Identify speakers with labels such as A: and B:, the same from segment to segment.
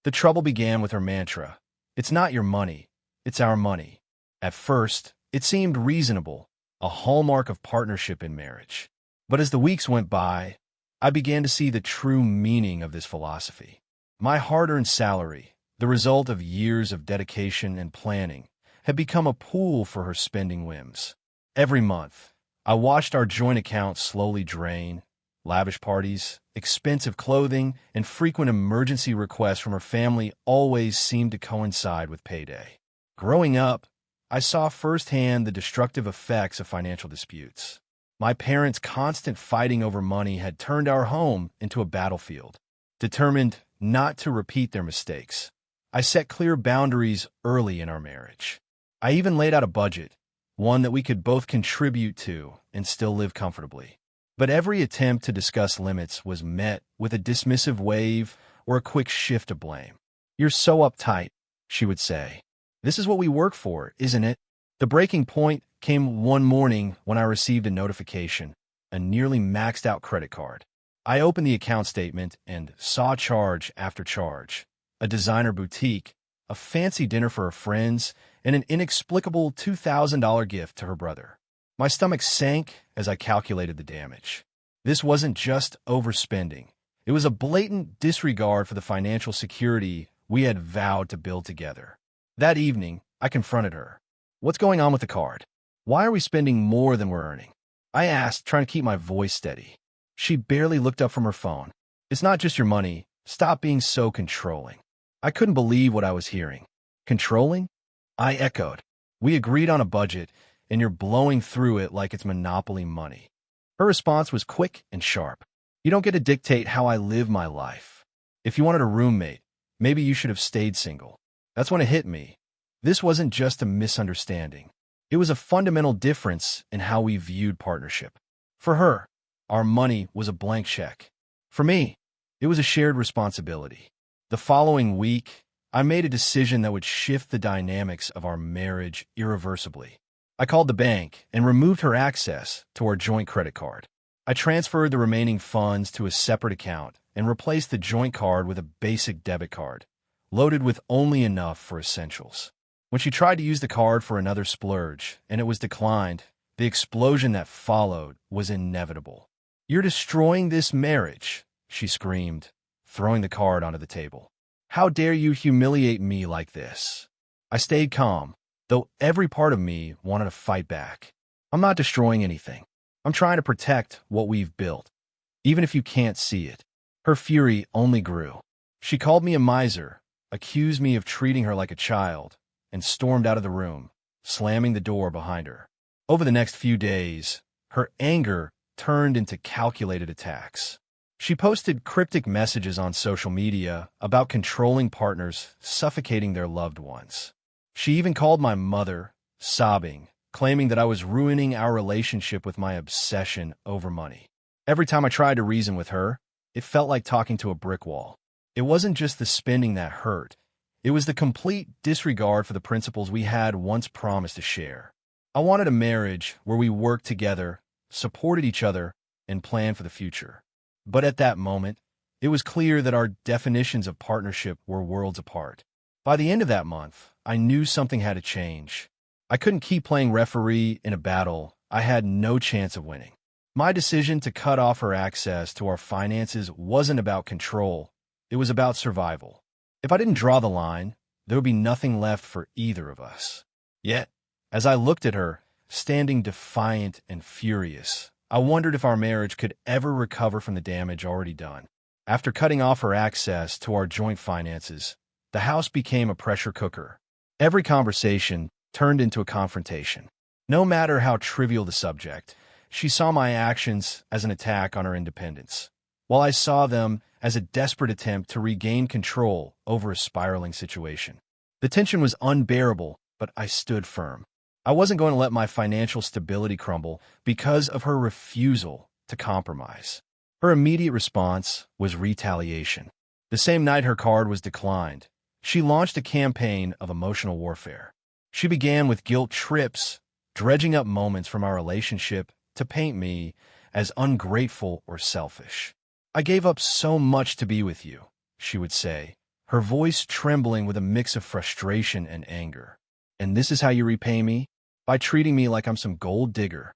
A: The trouble began with her mantra, "It's not your money, it's our money." At first, it seemed reasonable, a hallmark of partnership in marriage. But as the weeks went by, I began to see the true meaning of this philosophy. My hard-earned salary, the result of years of dedication and planning, had become a pool for her spending whims. Every month, I watched our joint account slowly drain. Lavish parties, expensive clothing, and frequent emergency requests from her family always seemed to coincide with payday. Growing up, I saw firsthand the destructive effects of financial disputes. My parents' constant fighting over money had turned our home into a battlefield. Determined not to repeat their mistakes, I set clear boundaries early in our marriage. I even laid out a budget, one that we could both contribute to and still live comfortably. But every attempt to discuss limits was met with a dismissive wave or a quick shift of blame. "You're so uptight," she would say. "This is what we work for, isn't it?" The breaking point came one morning when I received a notification, a nearly maxed-out credit card. I opened the account statement and saw charge after charge: a designer boutique, a fancy dinner for her friends, and an inexplicable $2,000 gift to her brother. My stomach sank as I calculated the damage. This wasn't just overspending. It was a blatant disregard for the financial security we had vowed to build together. That evening, I confronted her. "What's going on with the card? Why are we spending more than we're earning?" I asked, trying to keep my voice steady. She barely looked up from her phone. "It's not just your money. Stop being so controlling." I couldn't believe what I was hearing. "Controlling?" I echoed. "We agreed on a budget, and you're blowing through it like it's monopoly money." Her response was quick and sharp. "You don't get to dictate how I live my life. If you wanted a roommate, maybe you should have stayed single." That's when it hit me. This wasn't just a misunderstanding. It was a fundamental difference in how we viewed partnership. For her, our money was a blank check. For me, it was a shared responsibility. The following week, I made a decision that would shift the dynamics of our marriage irreversibly. I called the bank and removed her access to our joint credit card. I transferred the remaining funds to a separate account and replaced the joint card with a basic debit card, loaded with only enough for essentials. When she tried to use the card for another splurge and it was declined, the explosion that followed was inevitable. "You're destroying this marriage," she screamed, throwing the card onto the table. "How dare you humiliate me like this?" I stayed calm, though every part of me wanted to fight back. "I'm not destroying anything. I'm trying to protect what we've built, even if you can't see it." Her fury only grew. She called me a miser, accused me of treating her like a child, and stormed out of the room, slamming the door behind her. Over the next few days, her anger turned into calculated attacks. She posted cryptic messages on social media about controlling partners suffocating their loved ones. She even called my mother, sobbing, claiming that I was ruining our relationship with my obsession over money. Every time I tried to reason with her, it felt like talking to a brick wall. It wasn't just the spending that hurt. It was the complete disregard for the principles we had once promised to share. I wanted a marriage where we worked together, supported each other, and planned for the future. But at that moment, it was clear that our definitions of partnership were worlds apart. By the end of that month, I knew something had to change. I couldn't keep playing referee in a battle I had no chance of winning. My decision to cut off her access to our finances wasn't about control. It was about survival. If I didn't draw the line, there would be nothing left for either of us. Yet, as I looked at her, standing defiant and furious, I wondered if our marriage could ever recover from the damage already done. After cutting off her access to our joint finances, the house became a pressure cooker. Every conversation turned into a confrontation. No matter how trivial the subject, she saw my actions as an attack on her independence, while I saw them as a desperate attempt to regain control over a spiraling situation. The tension was unbearable, but I stood firm. I wasn't going to let my financial stability crumble because of her refusal to compromise. Her immediate response was retaliation. The same night her card was declined, she launched a campaign of emotional warfare. She began with guilt trips, dredging up moments from our relationship to paint me as ungrateful or selfish. "I gave up so much to be with you," she would say, her voice trembling with a mix of frustration and anger. "And this is how you repay me? By treating me like I'm some gold digger."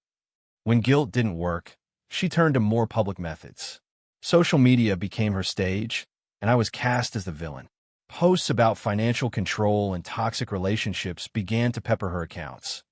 A: When guilt didn't work, she turned to more public methods. Social media became her stage, and I was cast as the villain. Posts about financial control and toxic relationships began to pepper her accounts.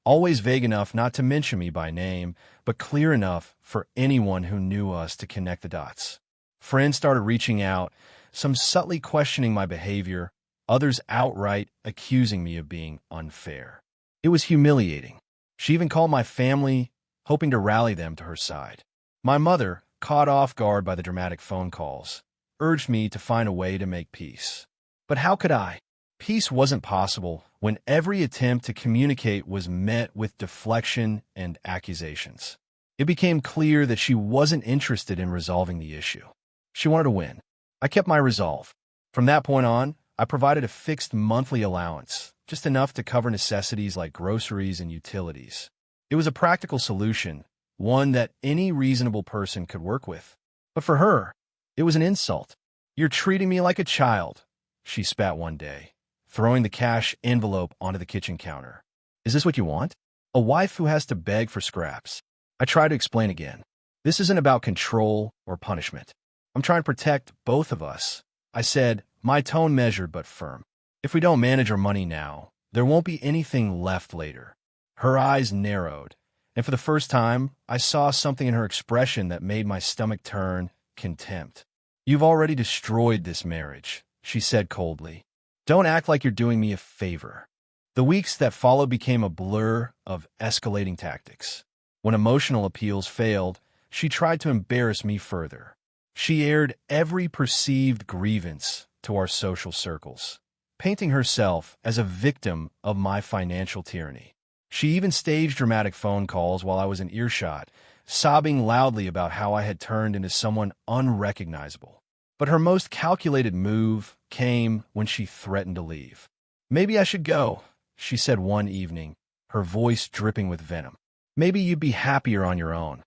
A: Always vague enough not to mention me by name, but clear enough for anyone who knew us to connect the dots. Friends started reaching out, some subtly questioning my behavior, others outright accusing me of being unfair. It was humiliating. She even called my family, hoping to rally them to her side. My mother, caught off guard by the dramatic phone calls, urged me to find a way to make peace. But how could I? Peace wasn't possible when every attempt to communicate was met with deflection and accusations. It became clear that she wasn't interested in resolving the issue. She wanted to win. I kept my resolve. From that point on, I provided a fixed monthly allowance, just enough to cover necessities like groceries and utilities. It was a practical solution, one that any reasonable person could work with. But for her, it was an insult. "You're treating me like a child," she spat one day, throwing the cash envelope onto the kitchen counter. "Is this what you want? A wife who has to beg for scraps?" I tried to explain again. "This isn't about control or punishment. I'm trying to protect both of us," I said, my tone measured but firm. "If we don't manage our money now, there won't be anything left later." Her eyes narrowed, and for the first time, I saw something in her expression that made my stomach turn: contempt. "You've already destroyed this marriage," she said coldly. "Don't act like you're doing me a favor." The weeks that followed became a blur of escalating tactics. When emotional appeals failed, she tried to embarrass me further. She aired every perceived grievance to our social circles, painting herself as a victim of my financial tyranny. She even staged dramatic phone calls while I was in earshot, sobbing loudly about how I had turned into someone unrecognizable. But her most calculated move came when she threatened to leave. "Maybe I should go," she said one evening, her voice dripping with venom. "Maybe you'd be happier on your own,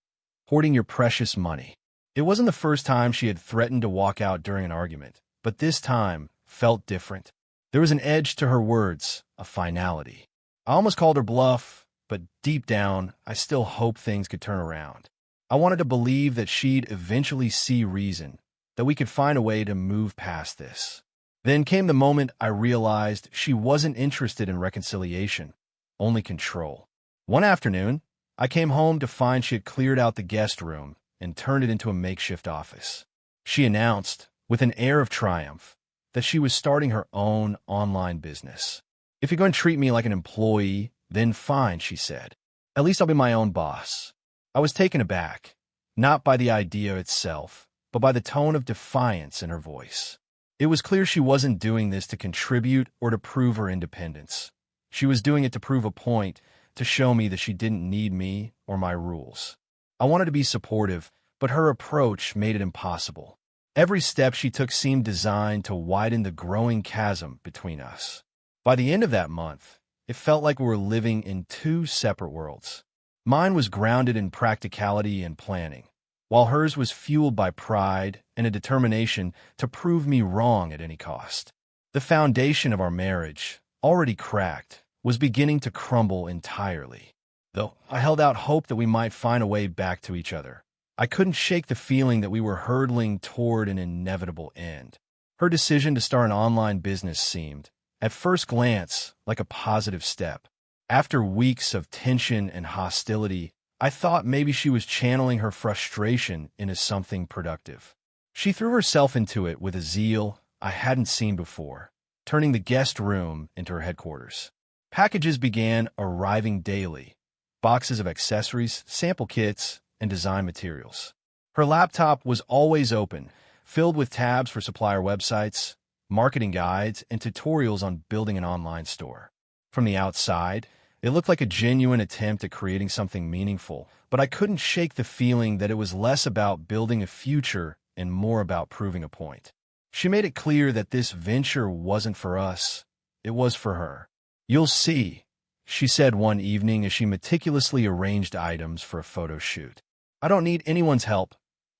A: hoarding your precious money." It wasn't the first time she had threatened to walk out during an argument, but this time felt different. There was an edge to her words, a finality. I almost called her bluff, but deep down, I still hoped things could turn around. I wanted to believe that she'd eventually see reason, that we could find a way to move past this. Then came the moment I realized she wasn't interested in reconciliation, only control. One afternoon, I came home to find she had cleared out the guest room and turned it into a makeshift office. She announced, with an air of triumph, that she was starting her own online business. "If you're going to treat me like an employee, then fine," she said. "At least I'll be my own boss." I was taken aback, not by the idea itself, but by the tone of defiance in her voice. It was clear she wasn't doing this to contribute or to prove her independence. She was doing it to prove a point, to show me that she didn't need me or my rules. I wanted to be supportive, but her approach made it impossible. Every step she took seemed designed to widen the growing chasm between us. By the end of that month, it felt like we were living in two separate worlds. Mine was grounded in practicality and planning, while hers was fueled by pride and a determination to prove me wrong at any cost. The foundation of our marriage, already cracked, was beginning to crumble entirely. Though I held out hope that we might find a way back to each other, I couldn't shake the feeling that we were hurtling toward an inevitable end. Her decision to start an online business seemed, at first glance, like a positive step. After weeks of tension and hostility, I thought maybe she was channeling her frustration into something productive. She threw herself into it with a zeal I hadn't seen before, turning the guest room into her headquarters. Packages began arriving daily, boxes of accessories, sample kits, and design materials. Her laptop was always open, filled with tabs for supplier websites, marketing guides, and tutorials on building an online store. From the outside, it looked like a genuine attempt at creating something meaningful, but I couldn't shake the feeling that it was less about building a future and more about proving a point. She made it clear that this venture wasn't for us, it was for her. "You'll see," she said one evening as she meticulously arranged items for a photo shoot. "I don't need anyone's help,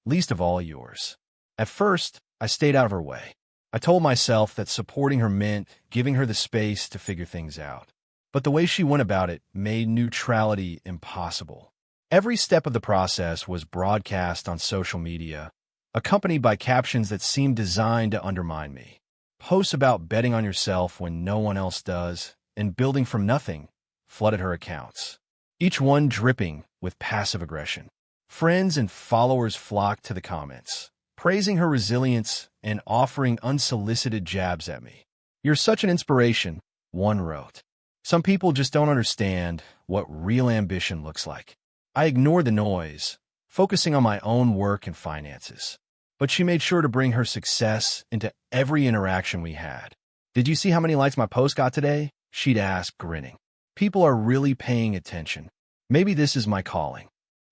A: least of all yours." At first, I stayed out of her way. I told myself that supporting her meant giving her the space to figure things out. But the way she went about it made neutrality impossible. Every step of the process was broadcast on social media, accompanied by captions that seemed designed to undermine me. Posts about betting on yourself when no one else does and building from nothing flooded her accounts, each one dripping with passive aggression. Friends and followers flocked to the comments, praising her resilience and offering unsolicited jabs at me. "You're such an inspiration," one wrote. "Some people just don't understand what real ambition looks like." I ignored the noise, focusing on my own work and finances. But she made sure to bring her success into every interaction we had. "Did you see how many likes my post got today?" she'd ask, grinning. "People are really paying attention. Maybe this is my calling."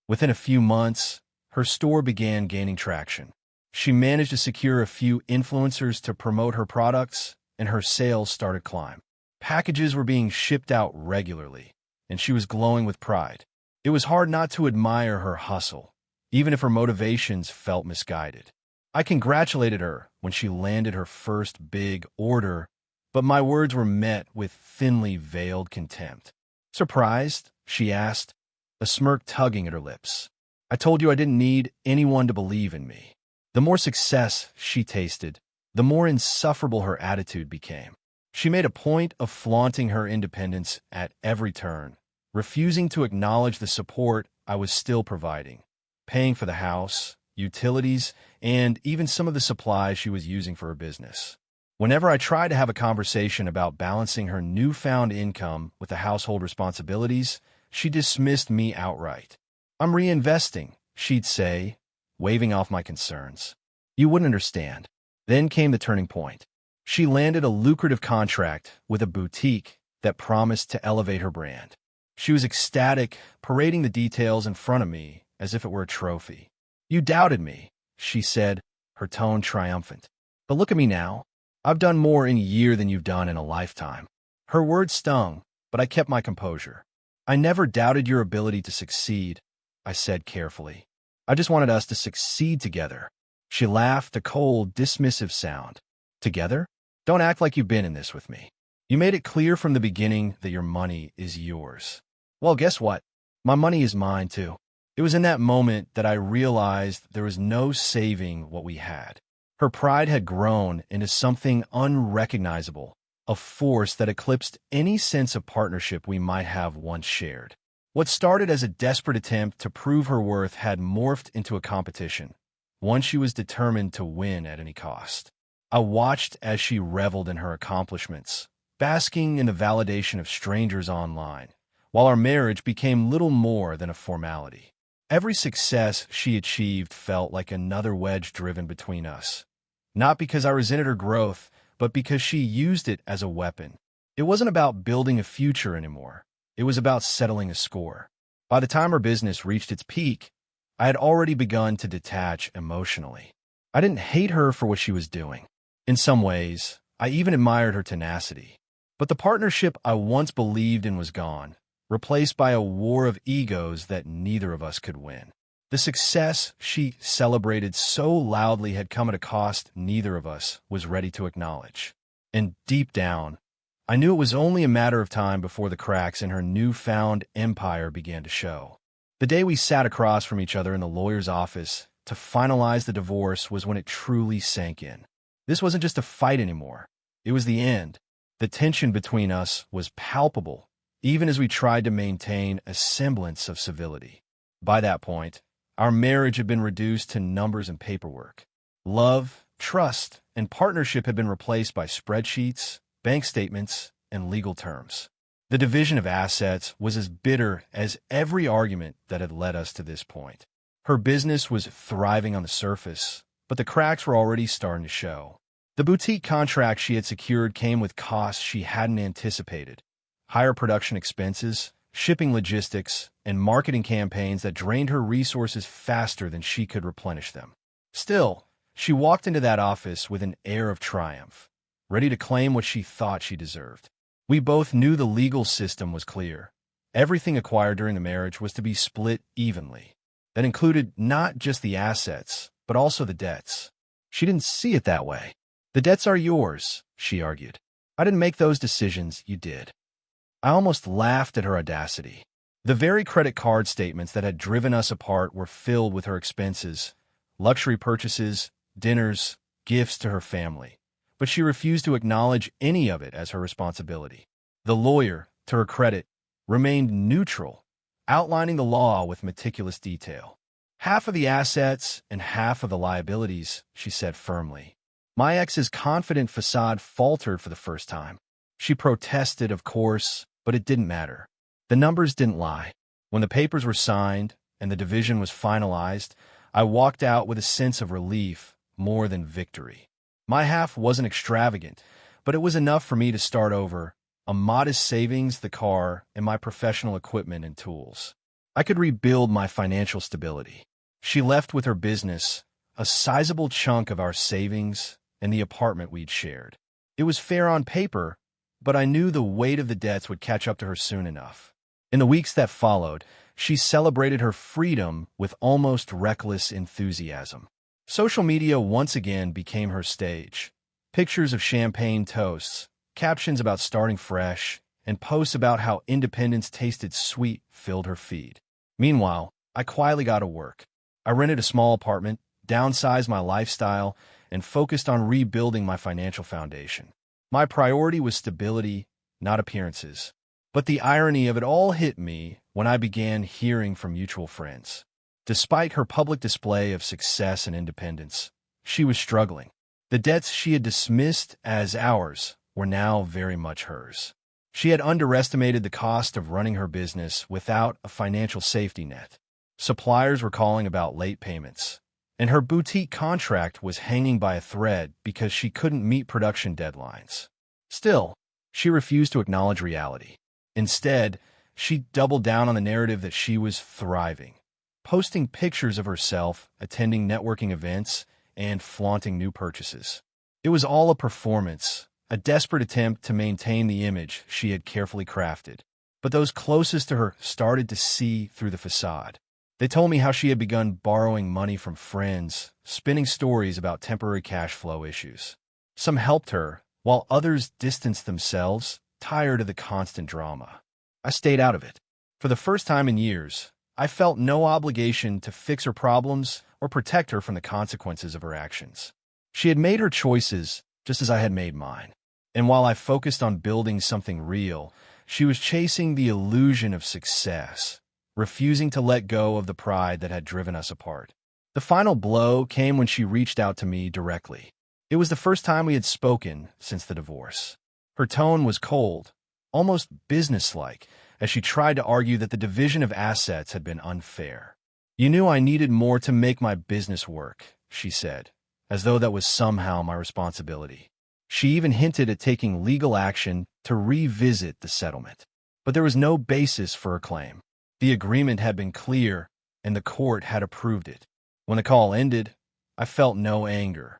A: Within a few months, her store began gaining traction. She managed to secure a few influencers to promote her products, and her sales started climb. Packages were being shipped out regularly, and she was glowing with pride. It was hard not to admire her hustle, even if her motivations felt misguided. I congratulated her when she landed her first big order, but my words were met with thinly veiled contempt. "Surprised?" she asked, a smirk tugging at her lips. "I told you I didn't need anyone to believe in me." The more success she tasted, the more insufferable her attitude became. She made a point of flaunting her independence at every turn, refusing to acknowledge the support I was still providing, paying for the house, utilities, and even some of the supplies she was using for her business. Whenever I tried to have a conversation about balancing her newfound income with the household responsibilities, she dismissed me outright. "I'm reinvesting," she'd say, waving off my concerns. "You wouldn't understand." Then came the turning point. She landed a lucrative contract with a boutique that promised to elevate her brand. She was ecstatic, parading the details in front of me as if it were a trophy. "You doubted me," she said, her tone triumphant. "But look at me now. I've done more in a year than you've done in a lifetime." Her words stung, but I kept my composure. "I never doubted your ability to succeed," I said carefully. "I just wanted us to succeed together." She laughed, a cold, dismissive sound. "Together? Don't act like you've been in this with me. You made it clear from the beginning that your money is yours." "Well, guess what? My money is mine, too." It was in that moment that I realized there was no saving what we had. Her pride had grown into something unrecognizable, a force that eclipsed any sense of partnership we might have once shared. What started as a desperate attempt to prove her worth had morphed into a competition, one she was determined to win at any cost. I watched as she reveled in her accomplishments, basking in the validation of strangers online, while our marriage became little more than a formality. Every success she achieved felt like another wedge driven between us, not because I resented her growth, but because she used it as a weapon. It wasn't about building a future anymore. It was about settling a score. By the time her business reached its peak, I had already begun to detach emotionally. I didn't hate her for what she was doing. In some ways, I even admired her tenacity. But the partnership I once believed in was gone, replaced by a war of egos that neither of us could win. The success she celebrated so loudly had come at a cost neither of us was ready to acknowledge. And deep down, I knew it was only a matter of time before the cracks in her newfound empire began to show. The day we sat across from each other in the lawyer's office to finalize the divorce was when it truly sank in. This wasn't just a fight anymore. It was the end. The tension between us was palpable, even as we tried to maintain a semblance of civility. By that point, our marriage had been reduced to numbers and paperwork. Love, trust, and partnership had been replaced by spreadsheets, bank statements, and legal terms. The division of assets was as bitter as every argument that had led us to this point. Her business was thriving on the surface, but the cracks were already starting to show. The boutique contract she had secured came with costs she hadn't anticipated: higher production expenses, shipping logistics, and marketing campaigns that drained her resources faster than she could replenish them. Still, she walked into that office with an air of triumph, ready to claim what she thought she deserved. We both knew the legal system was clear. Everything acquired during the marriage was to be split evenly. That included not just the assets, but also the debts. She didn't see it that way. The debts are yours, she argued. I didn't make those decisions, you did. I almost laughed at her audacity. The very credit card statements that had driven us apart were filled with her expenses, luxury purchases, dinners, gifts to her family. But she refused to acknowledge any of it as her responsibility. The lawyer, to her credit, remained neutral, outlining the law with meticulous detail. Half of the assets and half of the liabilities, she said firmly. My ex's confident facade faltered for the first time. She protested, of course, but it didn't matter. The numbers didn't lie. When the papers were signed and the division was finalized, I walked out with a sense of relief more than victory. My half wasn't extravagant, but it was enough for me to start over, a modest savings, the car, and my professional equipment and tools. I could rebuild my financial stability. She left with her business, a sizable chunk of our savings, and the apartment we'd shared. It was fair on paper, but I knew the weight of the debts would catch up to her soon enough. In the weeks that followed, she celebrated her freedom with almost reckless enthusiasm. Social media once again became her stage. Pictures of champagne toasts, captions about starting fresh, and posts about how independence tasted sweet filled her feed. Meanwhile, I quietly got to work. I rented a small apartment, downsized my lifestyle, and focused on rebuilding my financial foundation. My priority was stability, not appearances. But the irony of it all hit me when I began hearing from mutual friends. Despite her public display of success and independence, she was struggling. The debts she had dismissed as ours were now very much hers. She had underestimated the cost of running her business without a financial safety net. Suppliers were calling about late payments, and her boutique contract was hanging by a thread because she couldn't meet production deadlines. Still, she refused to acknowledge reality. Instead, she doubled down on the narrative that she was thriving, posting pictures of herself attending networking events and flaunting new purchases. It was all a performance, a desperate attempt to maintain the image she had carefully crafted. But those closest to her started to see through the facade. They told me how she had begun borrowing money from friends, spinning stories about temporary cash flow issues. Some helped her, while others distanced themselves, tired of the constant drama. I stayed out of it. For the first time in years, I felt no obligation to fix her problems or protect her from the consequences of her actions. She had made her choices just as I had made mine. And while I focused on building something real, she was chasing the illusion of success, refusing to let go of the pride that had driven us apart. The final blow came when she reached out to me directly. It was the first time we had spoken since the divorce. Her tone was cold, almost businesslike, as she tried to argue that the division of assets had been unfair. You knew I needed more to make my business work, she said, as though that was somehow my responsibility. She even hinted at taking legal action to revisit the settlement. But there was no basis for her claim. The agreement had been clear, and the court had approved it. When the call ended, I felt no anger,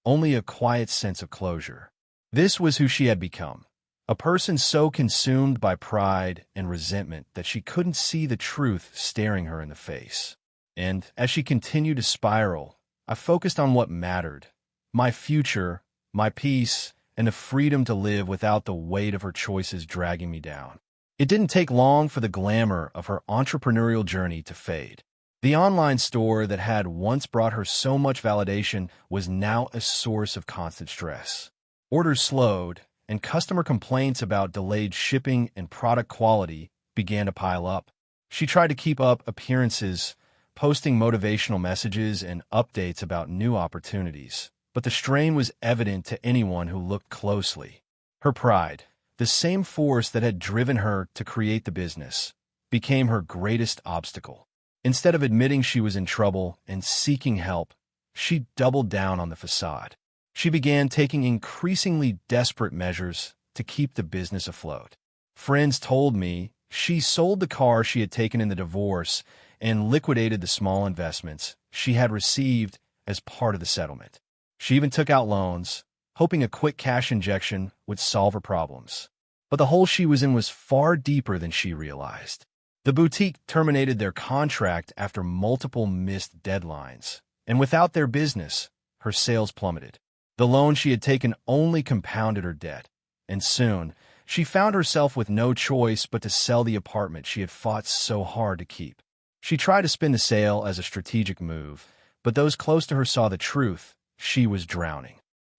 A: only a quiet sense of closure. This was who she had become, a person so consumed by pride and resentment that she couldn't see the truth staring her in the face. And as she continued to spiral, I focused on what mattered: my future, my peace, and the freedom to live without the weight of her choices dragging me down. It didn't take long for the glamour of her entrepreneurial journey to fade. The online store that had once brought her so much validation was now a source of constant stress. Orders slowed, and customer complaints about delayed shipping and product quality began to pile up. She tried to keep up appearances, posting motivational messages and updates about new opportunities, but the strain was evident to anyone who looked closely. Her pride, the same force that had driven her to create the business, became her greatest obstacle. Instead of admitting she was in trouble and seeking help, she doubled down on the facade. She began taking increasingly desperate measures to keep the business afloat. Friends told me she sold the car she had taken in the divorce and liquidated the small investments she had received as part of the settlement. She even took out loans, hoping a quick cash injection would solve her problems. But the hole she was in was far deeper than she realized. The boutique terminated their contract after multiple missed deadlines, and without their business, her sales plummeted. The loan she had taken only compounded her debt, and soon she found herself with no choice but to sell the apartment she had fought so hard to keep. She tried to spin the sale as a strategic move, but those close to her saw the truth: she was drowning.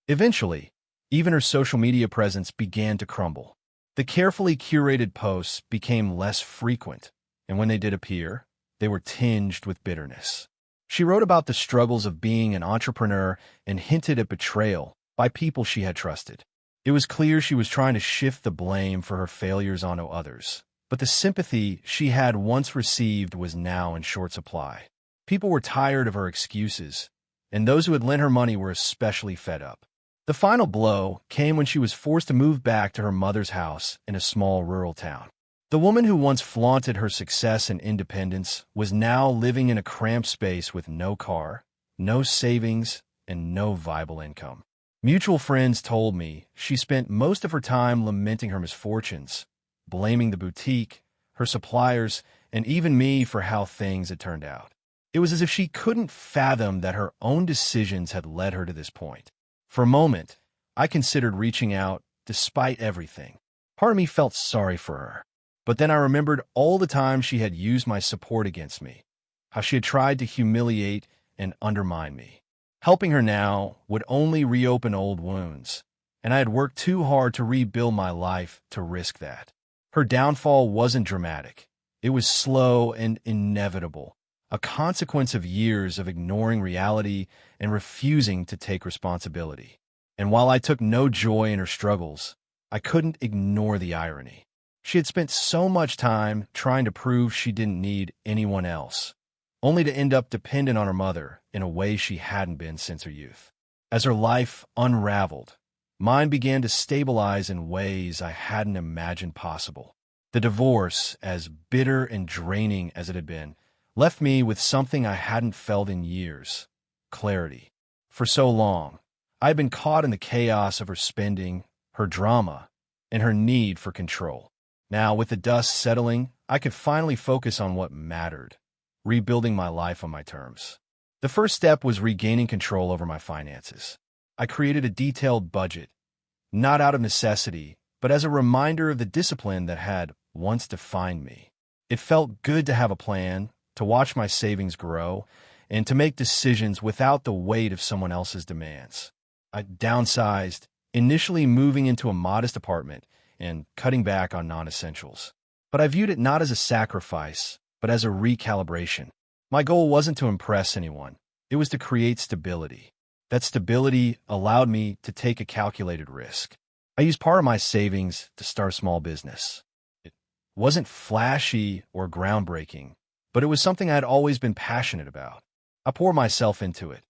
A: Eventually, even her social media presence began to crumble. The carefully curated posts became less frequent, and when they did appear, they were tinged with bitterness. She wrote about the struggles of being an entrepreneur and hinted at betrayal by people she had trusted. It was clear she was trying to shift the blame for her failures onto others, but the sympathy she had once received was now in short supply. People were tired of her excuses, and those who had lent her money were especially fed up. The final blow came when she was forced to move back to her mother's house in a small rural town. The woman who once flaunted her success and independence was now living in a cramped space with no car, no savings, and no viable income. Mutual friends told me she spent most of her time lamenting her misfortunes, blaming the boutique, her suppliers, and even me for how things had turned out. It was as if she couldn't fathom that her own decisions had led her to this point. For a moment, I considered reaching out despite everything. Part of me felt sorry for her. But then I remembered all the times she had used my support against me, how she had tried to humiliate and undermine me. Helping her now would only reopen old wounds, and I had worked too hard to rebuild my life to risk that. Her downfall wasn't dramatic. It was slow and inevitable, a consequence of years of ignoring reality and refusing to take responsibility. And while I took no joy in her struggles, I couldn't ignore the irony. She had spent so much time trying to prove she didn't need anyone else, only to end up dependent on her mother in a way she hadn't been since her youth. As her life unraveled, mine began to stabilize in ways I hadn't imagined possible. The divorce, as bitter and draining as it had been, left me with something I hadn't felt in years: clarity. For so long, I had been caught in the chaos of her spending, her drama, and her need for control. Now, with the dust settling, I could finally focus on what mattered: rebuilding my life on my terms. The first step was regaining control over my finances. I created a detailed budget, not out of necessity, but as a reminder of the discipline that had once defined me. It felt good to have a plan, to watch my savings grow, and to make decisions without the weight of someone else's demands. I downsized, initially moving into a modest apartment and cutting back on non-essentials. But I viewed it not as a sacrifice, but as a recalibration. My goal wasn't to impress anyone. It was to create stability. That stability allowed me to take a calculated risk. I used part of my savings to start a small business. It wasn't flashy or groundbreaking, but it was something I had always been passionate about. I poured myself into it,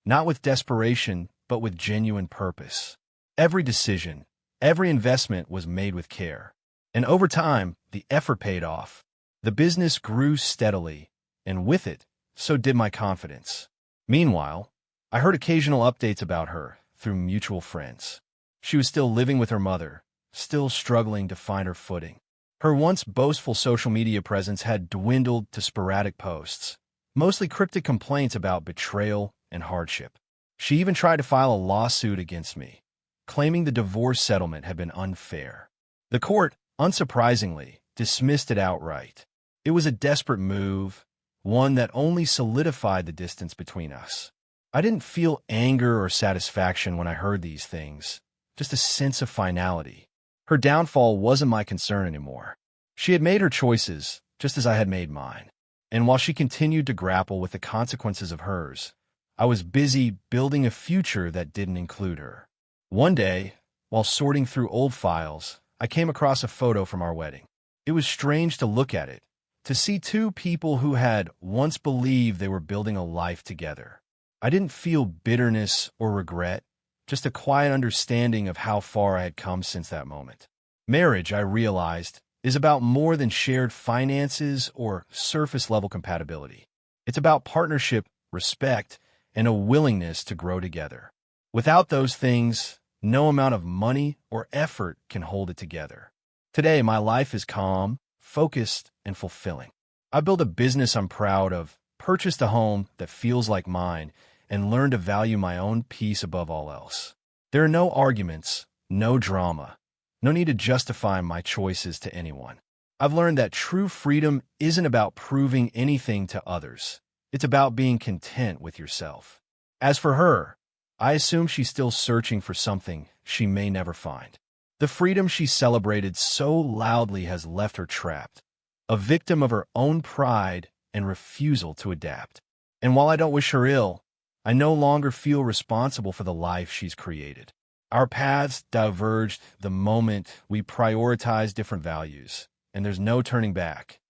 A: not with desperation, but with genuine purpose. Every decision, every investment was made with care. And over time, the effort paid off. The business grew steadily, and with it, so did my confidence. Meanwhile, I heard occasional updates about her through mutual friends. She was still living with her mother, still struggling to find her footing. Her once boastful social media presence had dwindled to sporadic posts, mostly cryptic complaints about betrayal and hardship. She even tried to file a lawsuit against me, claiming the divorce settlement had been unfair. The court, unsurprisingly, dismissed it outright. It was a desperate move, one that only solidified the distance between us. I didn't feel anger or satisfaction when I heard these things, just a sense of finality. Her downfall wasn't my concern anymore. She had made her choices, just as I had made mine. And while she continued to grapple with the consequences of hers, I was busy building a future that didn't include her. One day, while sorting through old files, I came across a photo from our wedding. It was strange to look at it, to see two people who had once believed they were building a life together. I didn't feel bitterness or regret, just a quiet understanding of how far I had come since that moment. Marriage, I realized, is about more than shared finances or surface-level compatibility. It's about partnership, respect, and a willingness to grow together. Without those things, no amount of money or effort can hold it together. Today, my life is calm, focused, and fulfilling. I built a business I'm proud of, purchased a home that feels like mine, and learned to value my own peace above all else. There are no arguments, no drama, no need to justify my choices to anyone. I've learned that true freedom isn't about proving anything to others. It's about being content with yourself. As for her, I assume she's still searching for something she may never find. The freedom she celebrated so loudly has left her trapped, a victim of her own pride and refusal to adapt. And while I don't wish her ill, I no longer feel responsible for the life she's created. Our paths diverged the moment we prioritized different values, and there's no turning back.